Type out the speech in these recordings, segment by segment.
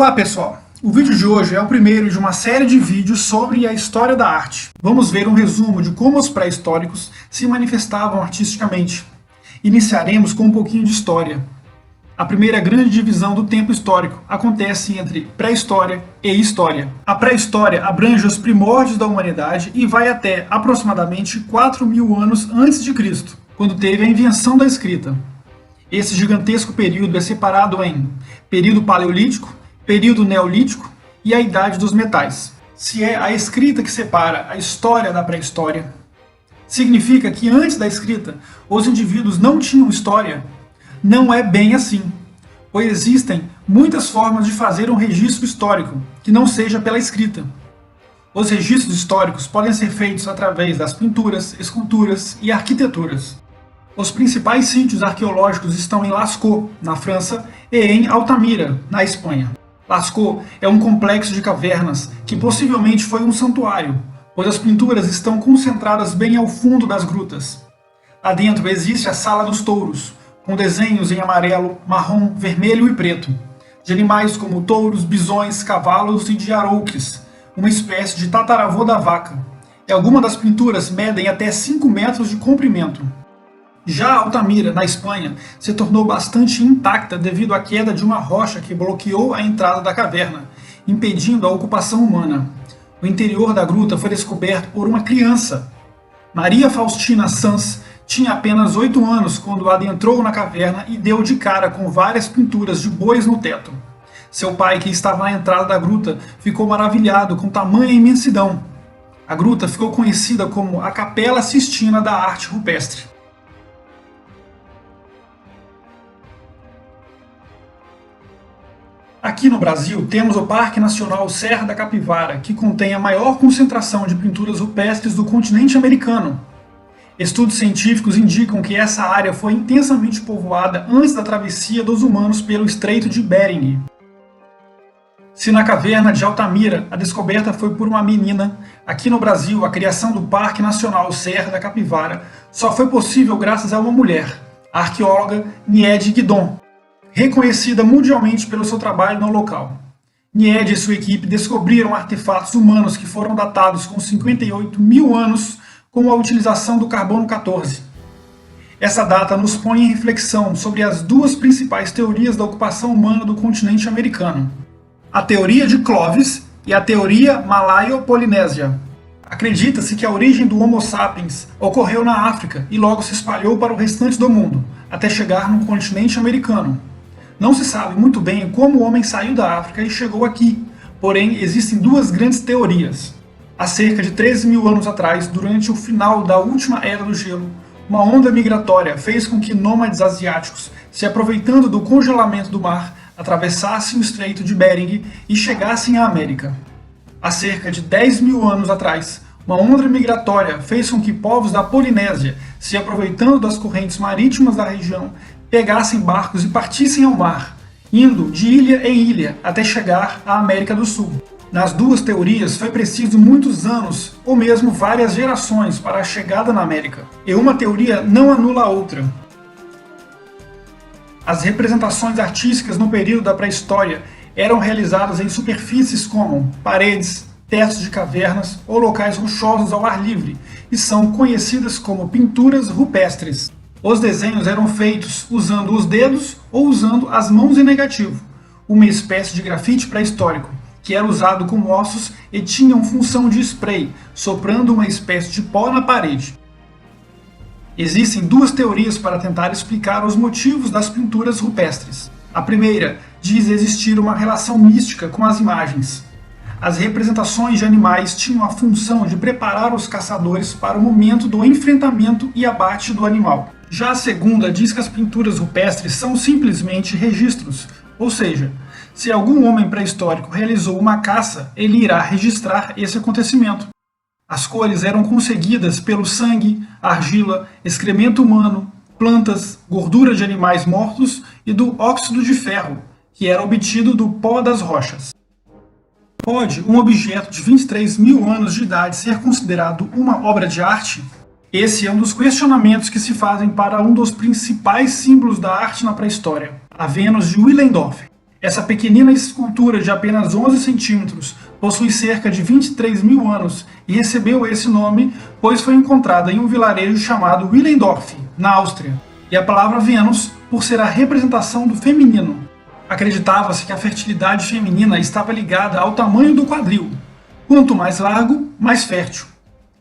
Olá pessoal, o vídeo de hoje é o primeiro de uma série de vídeos sobre a história da arte. Vamos ver um resumo de como os pré-históricos se manifestavam artisticamente. Iniciaremos com um pouquinho de história. A primeira grande divisão do tempo histórico acontece entre pré-história e história. A pré-história abrange os primórdios da humanidade e vai até aproximadamente 4.000 anos antes de Cristo, quando teve a invenção da escrita. Esse gigantesco período é separado em período paleolítico, período neolítico e a idade dos metais. Se é a escrita que separa a história da pré-história, significa que antes da escrita os indivíduos não tinham história? Não é bem assim, pois existem muitas formas de fazer um registro histórico que não seja pela escrita. Os registros históricos podem ser feitos através das pinturas, esculturas e arquiteturas. Os principais sítios arqueológicos estão em Lascaux, na França, e em Altamira, na Espanha. Lascaux é um complexo de cavernas que possivelmente foi um santuário, pois as pinturas estão concentradas bem ao fundo das grutas. Lá dentro existe a Sala dos Touros, com desenhos em amarelo, marrom, vermelho e preto, de animais como touros, bisões, cavalos e de arouques, uma espécie de tataravô da vaca. E algumas das pinturas medem até 5 metros de comprimento. Já Altamira, na Espanha, se tornou bastante intacta devido à queda de uma rocha que bloqueou a entrada da caverna, impedindo a ocupação humana. O interior da gruta foi descoberto por uma criança. Maria Faustina Sanz tinha apenas 8 anos quando adentrou na caverna e deu de cara com várias pinturas de bois no teto. Seu pai, que estava na entrada da gruta, ficou maravilhado com tamanha imensidão. A gruta ficou conhecida como a Capela Sistina da Arte Rupestre. Aqui no Brasil temos o Parque Nacional Serra da Capivara, que contém a maior concentração de pinturas rupestres do continente americano. Estudos científicos indicam que essa área foi intensamente povoada antes da travessia dos humanos pelo Estreito de Bering. Se na caverna de Altamira a descoberta foi por uma menina, aqui no Brasil a criação do Parque Nacional Serra da Capivara só foi possível graças a uma mulher, a arqueóloga Niede Guidon, reconhecida mundialmente pelo seu trabalho no local. Niede e sua equipe descobriram artefatos humanos que foram datados com 58.000 anos com a utilização do carbono 14. Essa data nos põe em reflexão sobre as duas principais teorias da ocupação humana do continente americano: a teoria de Clovis e a teoria malaio-polinésia. Acredita-se que a origem do Homo sapiens ocorreu na África e logo se espalhou para o restante do mundo, até chegar no continente americano. Não se sabe muito bem como o homem saiu da África e chegou aqui, porém existem duas grandes teorias. Há cerca de 13.000 anos atrás, durante o final da última era do gelo, uma onda migratória fez com que nômades asiáticos, se aproveitando do congelamento do mar, atravessassem o Estreito de Bering e chegassem à América. Há cerca de 10.000 anos atrás, uma onda migratória fez com que povos da Polinésia, se aproveitando das correntes marítimas da região, pegassem barcos e partissem ao mar, indo de ilha em ilha até chegar à América do Sul. Nas duas teorias foi preciso muitos anos, ou mesmo várias gerações, para a chegada na América, e uma teoria não anula a outra. As representações artísticas no período da pré-história eram realizadas em superfícies como paredes, tetos de cavernas ou locais rochosos ao ar livre, e são conhecidas como pinturas rupestres. Os desenhos eram feitos usando os dedos ou usando as mãos em negativo, uma espécie de grafite pré-histórico, que era usado com ossos e tinham função de spray, soprando uma espécie de pó na parede. Existem duas teorias para tentar explicar os motivos das pinturas rupestres. A primeira diz existir uma relação mística com as imagens. As representações de animais tinham a função de preparar os caçadores para o momento do enfrentamento e abate do animal. Já a segunda diz que as pinturas rupestres são simplesmente registros, ou seja, se algum homem pré-histórico realizou uma caça, ele irá registrar esse acontecimento. As cores eram conseguidas pelo sangue, argila, excremento humano, plantas, gordura de animais mortos e do óxido de ferro, que era obtido do pó das rochas. Pode um objeto de 23.000 anos de idade ser considerado uma obra de arte? Esse é um dos questionamentos que se fazem para um dos principais símbolos da arte na pré-história, a Vênus de Willendorf. Essa pequenina escultura de apenas 11 centímetros possui cerca de 23 mil anos e recebeu esse nome pois foi encontrada em um vilarejo chamado Willendorf, na Áustria, e a palavra Vênus por ser a representação do feminino. Acreditava-se que a fertilidade feminina estava ligada ao tamanho do quadril. Quanto mais largo, mais fértil.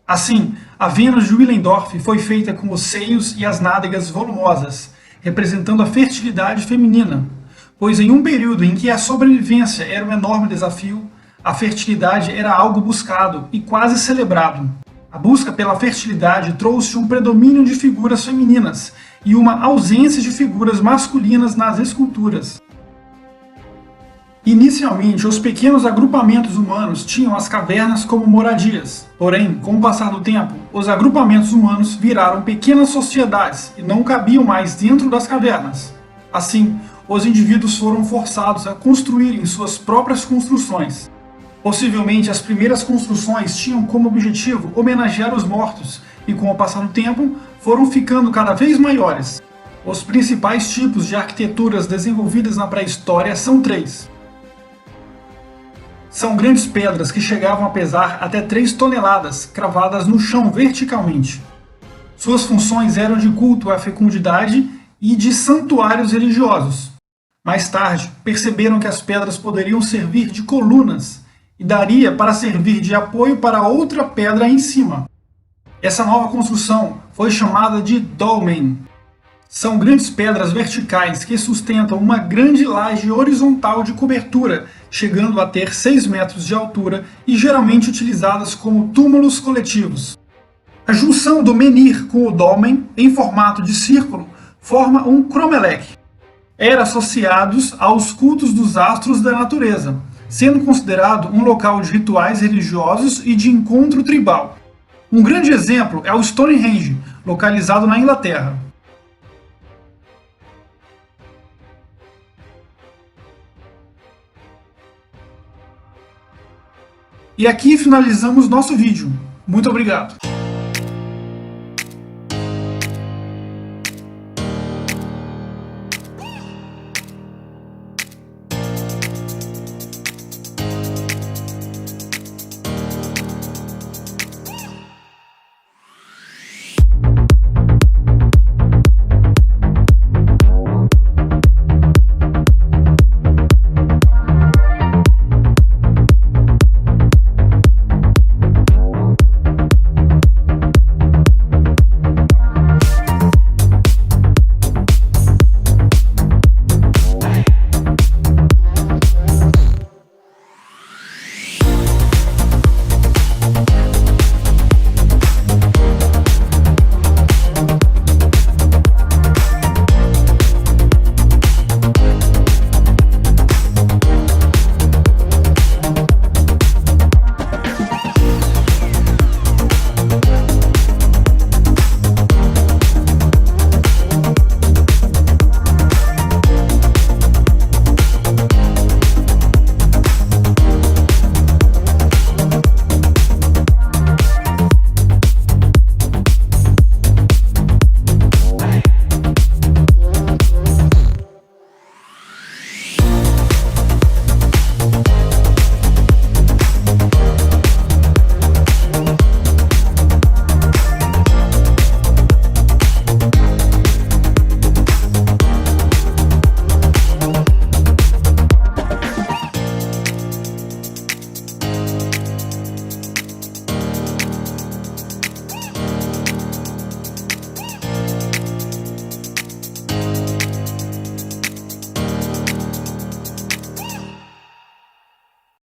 Assim, a Vênus de Willendorf foi feita com os seios e as nádegas volumosas, representando a fertilidade feminina, pois em um período em que a sobrevivência era um enorme desafio, a fertilidade era algo buscado e quase celebrado. A busca pela fertilidade trouxe um predomínio de figuras femininas e uma ausência de figuras masculinas nas esculturas. Inicialmente, os pequenos agrupamentos humanos tinham as cavernas como moradias. Porém, com o passar do tempo, os agrupamentos humanos viraram pequenas sociedades e não cabiam mais dentro das cavernas. Assim, os indivíduos foram forçados a construírem suas próprias construções. Possivelmente, as primeiras construções tinham como objetivo homenagear os mortos e, com o passar do tempo, foram ficando cada vez maiores. Os principais tipos de arquiteturas desenvolvidas na pré-história são três. São grandes pedras que chegavam a pesar até 3 toneladas, cravadas no chão verticalmente. Suas funções eram de culto à fecundidade e de santuários religiosos. Mais tarde, perceberam que as pedras poderiam servir de colunas e daria para servir de apoio para outra pedra em cima. Essa nova construção foi chamada de dolmen. São grandes pedras verticais que sustentam uma grande laje horizontal de cobertura, chegando a ter 6 metros de altura e geralmente utilizadas como túmulos coletivos. A junção do menhir com o dolmen, em formato de círculo, forma um cromelech. Era associados aos cultos dos astros da natureza, sendo considerado um local de rituais religiosos e de encontro tribal. Um grande exemplo é o Stonehenge, localizado na Inglaterra. E aqui finalizamos nosso vídeo. Muito obrigado!